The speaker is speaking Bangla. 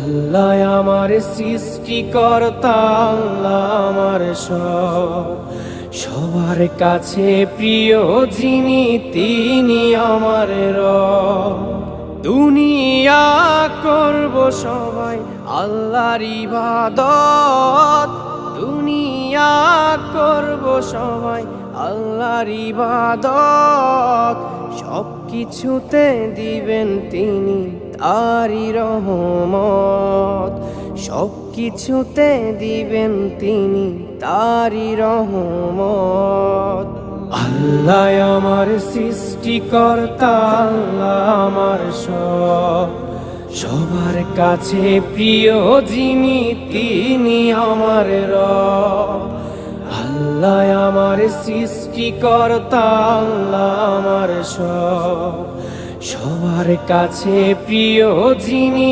আল্লাহ আমার সৃষ্টিকর্তা, আল্লাহ আমার সব, সবার কাছে প্রিয় যিনি তিনি আমার রব। দুনিয়া করব সবাই আল্লাহর ইবাদত, দুনিয়া করব সবাই আল্লাহর ইবাদত, সব কিছুতে দিবেন তিনি তারি রহমত, সব কিছুতে দিবেন তিনি তারি রহমত। আল্লাহ আমার সৃষ্টিকর্তা, আল্লাহ আমার সব, সবার কাছে প্রিয় যিনি তিনি আমার রব। আল্লাহ আমার সৃষ্টিকর্তা, আল্লাহ আমার সব, সবার কাছে প্রিয় যিনি